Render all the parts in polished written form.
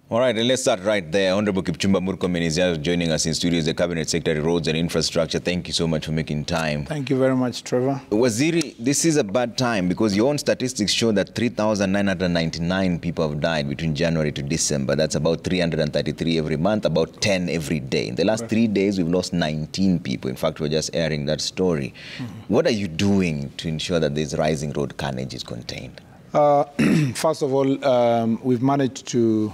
All right, and let's start right there. Honorable Kipchumba Murkomen is here joining us in studio as the Cabinet Secretary, Roads and Infrastructure. Thank you so much for making time. Thank you very much, Trevor. Waziri, this is a bad time because your own statistics show that 3,999 people have died between January to December. That's about 333 every month, about 10 every day. In the last 3 days, we've lost 19 people. In fact, we're just airing that story. What are you doing to ensure that this rising road carnage is contained? First of all, we've managed to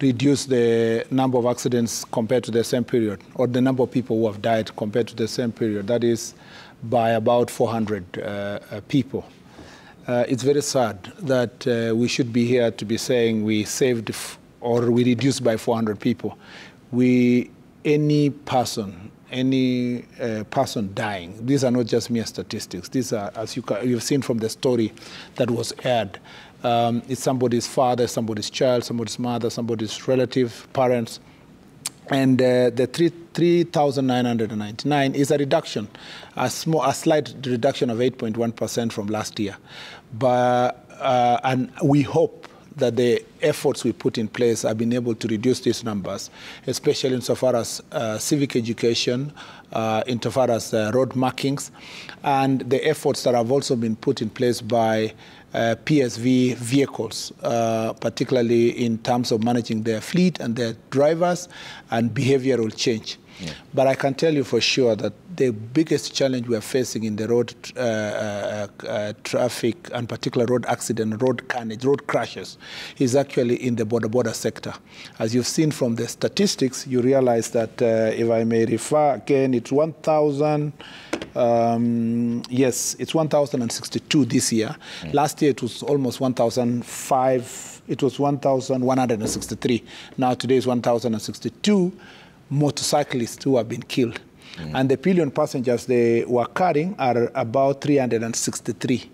reduce the number of accidents compared to the same period, or the number of people who have died compared to the same period. That is by about 400 people. It's very sad that we should be here to be saying we saved or we reduced by 400 people. Any person dying, these are not just mere statistics. These are, as you've seen from the story that was aired, it's somebody's father, somebody's child, somebody's mother, somebody's relative, parents. And the 3,999 is a reduction, a slight reduction of 8.1% from last year. But, and we hope that the efforts we put in place have been able to reduce these numbers, especially insofar as civic education, insofar as road markings, and the efforts that have also been put in place by PSV vehicles, particularly in terms of managing their fleet and their drivers and behavioral change. Yeah. But I can tell you for sure that the biggest challenge we are facing in the road traffic, and particular road accident, road carnage, road crashes, is actually in the border sector. As you've seen from the statistics, you realize that, if I may refer again, it's 1,000. Yes, it's 1,062 this year. Last year it was almost 1,005. It was 1,163. Now today is 1,062 motorcyclists who have been killed. And the pillion passengers they were carrying are about 363.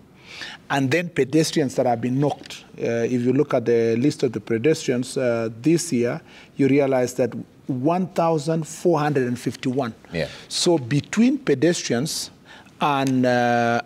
And then pedestrians that have been knocked. If you look at the list of the pedestrians this year, you realize that 1,451. Yeah. So between pedestrians and the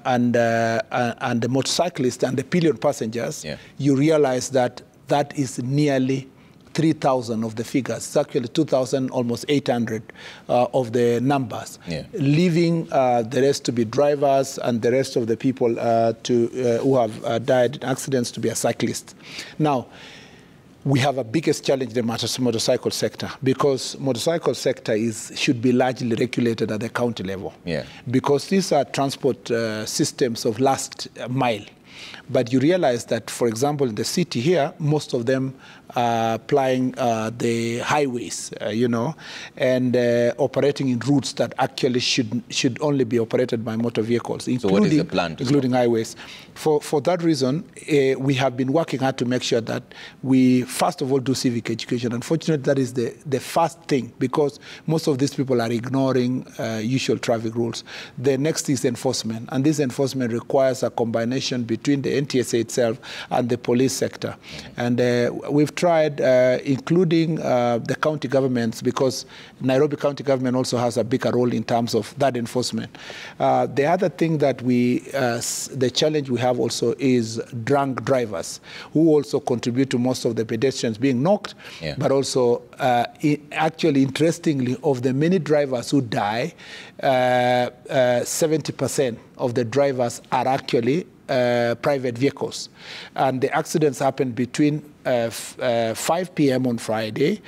motorcyclists and the pillion passengers, you realize that that is nearly 3,000 of the figures. It's actually 2,000, almost 800 of the numbers, leaving the rest to be drivers and the rest of the people who have died in accidents to be a cyclist. Now, we have a biggest challenge in the motorcycle sector, because motorcycle sector should be largely regulated at the county level. Yeah. Because these are transport systems of last mile. But you realize that, for example, in the city here, most of them are plying the highways, and operating in routes that actually should only be operated by motor vehicles, including, so what is the plan to including highways. For that reason, we have been working hard to make sure that we, first of all, do civic education. Unfortunately, that is the first thing, because most of these people are ignoring usual traffic rules. The next is enforcement, and this enforcement requires a combination between the NTSA itself and the police sector. And we've tried, including the county governments, because Nairobi County government also has a bigger role in terms of that enforcement. The other thing that the challenge we have also is drunk drivers, who also contribute to most of the pedestrians being knocked, but also, actually, interestingly, of the many drivers who die, 70% of the drivers are actually private vehicles. And the accidents happen between 5 p.m. on Friday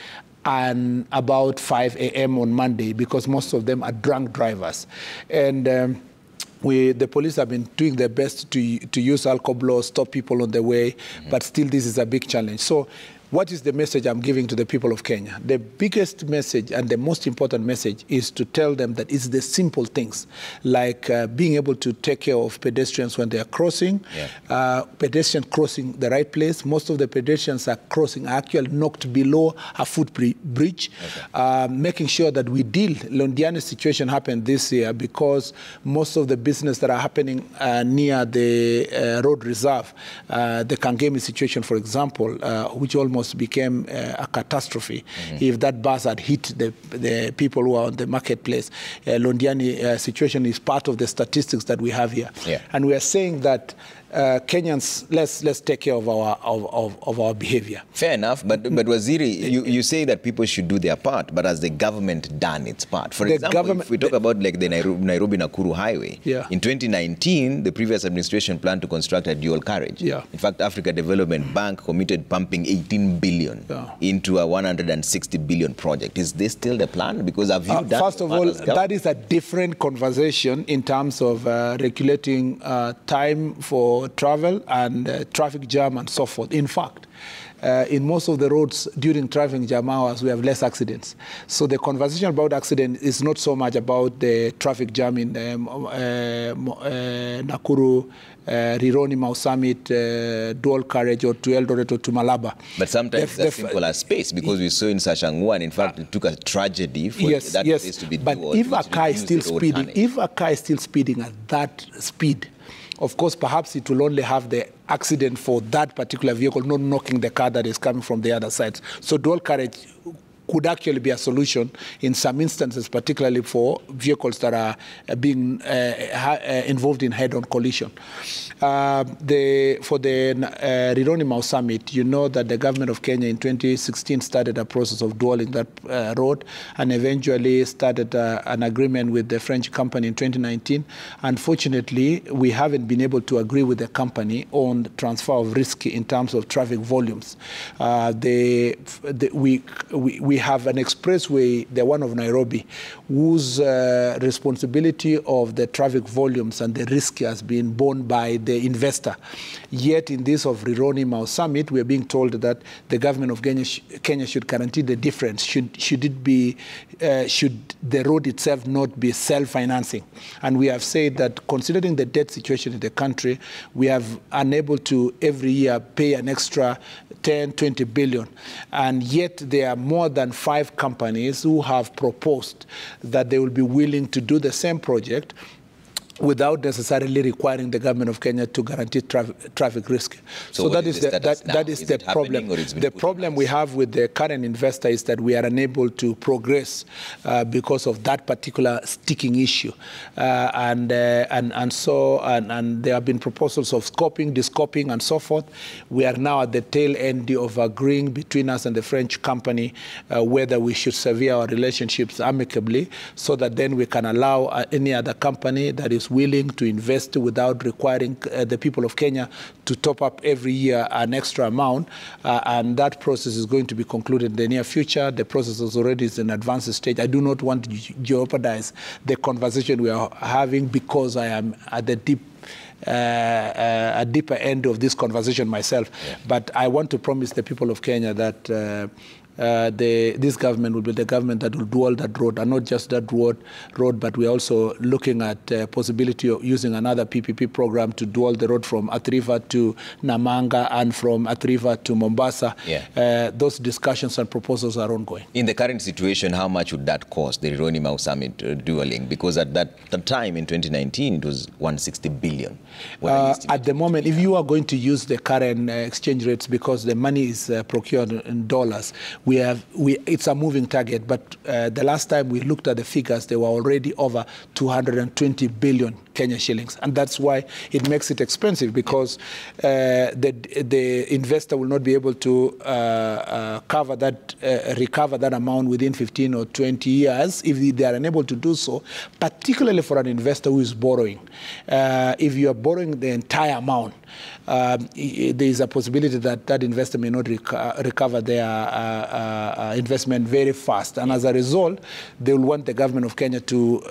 and about 5 a.m. on Monday, because most of them are drunk drivers. And the police have been doing their best to use alcohol blows, stop people on the way, but still this is a big challenge. So what is the message I'm giving to the people of Kenya? The biggest message and the most important message is to tell them that it's the simple things, like being able to take care of pedestrians when they are crossing, pedestrians crossing the right place. Most of the pedestrians are crossing actually knocked below a footbridge, making sure that we deal. Londiani's situation happened this year because most of the business that are happening near the road reserve, the Kangemi situation, for example, which almost almost became a catastrophe if that bus had hit the people who are on the marketplace. Londiani situation is part of the statistics that we have here. Yeah. And we are saying that Kenyans, let's take care of our behavior. Fair enough, but Waziri, you say that people should do their part, but has the government done its part? For example, if we talk about like the Nairobi-Nakuru highway, in 2019, the previous administration planned to construct a dual carriage. Yeah. In fact, Africa Development Bank committed pumping 18 billion into a 160 billion project. Is this still the plan? Because have you done? First of all, that is a different conversation in terms of regulating time for travel and traffic jam and so forth. In fact, in most of the roads during traffic jam hours, we have less accidents. So the conversation about accident is not so much about the traffic jam in Nakuru, Rironi, Mau Summit, dual carriage, or to Eldoret or to Malaba. But sometimes it's as simple as space, because we saw in Sashangua, and in fact, it took a tragedy for that place to be dual. But if a car is still speeding, at that speed, of course, perhaps it will only have the accident for that particular vehicle, not knocking the car that is coming from the other side. So dual carriage could actually be a solution in some instances, particularly for vehicles that are being involved in head-on collision. For the Rironi Mau Summit, you know that the government of Kenya in 2016 started a process of dualing that road, and eventually started an agreement with the French company in 2019. Unfortunately, we haven't been able to agree with the company on the transfer of risk in terms of traffic volumes. We have an expressway, the one of Nairobi, whose responsibility of the traffic volumes and the risk has been borne by the investor. Yet in this of Rironi Mau Summit, we are being told that the government of Kenya should guarantee the difference. Should the road itself not be self-financing? And we have said that considering the debt situation in the country, we have unable to every year pay an extra 10, 20 billion. And yet there are more than 5 companies who have proposed that they will be willing to do the same project without necessarily requiring the government of Kenya to guarantee traffic risk. So that is the problem. The problem we have with the current investor is that we are unable to progress because of that particular sticking issue. And there have been proposals of scoping, descoping, and so forth. We are now at the tail end of agreeing between us and the French company whether we should sever our relationships amicably, so that then we can allow any other company that is willing to invest without requiring the people of Kenya to top up every year an extra amount, and that process is going to be concluded in the near future. The process is already in an advanced stage. I do not want to jeopardize the conversation we are having, because I am at the deeper end of this conversation myself. Yeah. But I want to promise the people of Kenya that this government will be the government that will dual that road, and not just that road, but we're also looking at possibility of using another PPP program to dual the road from Athi River to Namanga and from Athi River to Mombasa. Yeah. Those discussions and proposals are ongoing. In the current situation, how much would that cost, the Rironi Mau Summit dualing? Because at that time in 2019, it was 160 billion. At the moment, if you are going to use the current exchange rates, because the money is procured in dollars, it's a moving target, but the last time we looked at the figures, they were already over 220 billion Kenya shillings. And that's why it makes it expensive, because the investor will not be able to recover that amount within 15 or 20 years if they are unable to do so, particularly for an investor who is borrowing. If you are borrowing the entire amount, there is a possibility that that investor may not recover their investment very fast. And as a result, they will want the government of Kenya to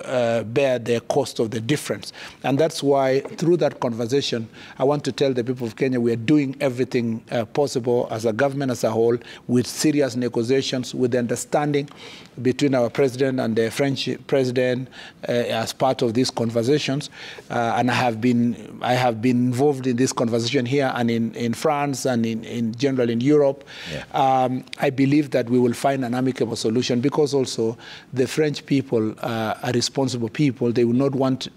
bear the cost of the difference. And that's why, through that conversation, I want to tell the people of Kenya we are doing everything possible as a government as a whole, with serious negotiations, with the understanding between our president and the French president as part of these conversations. And I have been involved in this conversation here and in France and in general in Europe. Yeah. I believe that we will find an amicable solution, because also the French people are responsible people. They will not want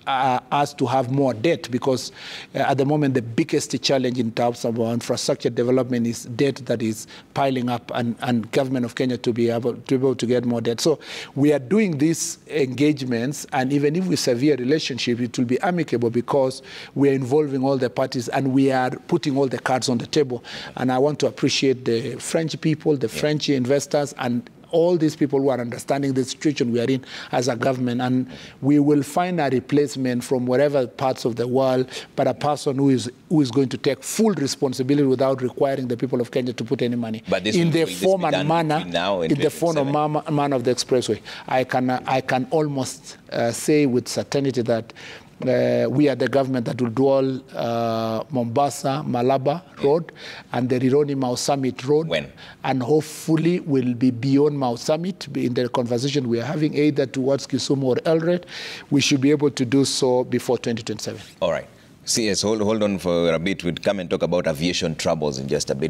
us to have more debt, because at the moment the biggest challenge in terms of our infrastructure development is debt that is piling up, and government of Kenya to be able to get more debt. So we are doing these engagements, and even if we sever a relationship, it will be amicable because we are involving all the parties and we are putting all the cards on the table. And I want to appreciate the French people, the French investors, and all these people who are understanding the situation we are in as a government, and we will find a replacement from wherever parts of the world, but a person who is going to take full responsibility without requiring the people of Kenya to put any money in the form and manner of the expressway. I can almost say with certainty that we are the government that will do all Mombasa, Malaba Road and the Rironi Mau Summit Road. When? And hopefully will be beyond Mau Summit in the conversation we are having, either towards Kisumu or Eldoret. We should be able to do so before 2027. All right. CS, hold on for a bit. We'll come and talk about aviation troubles in just a bit.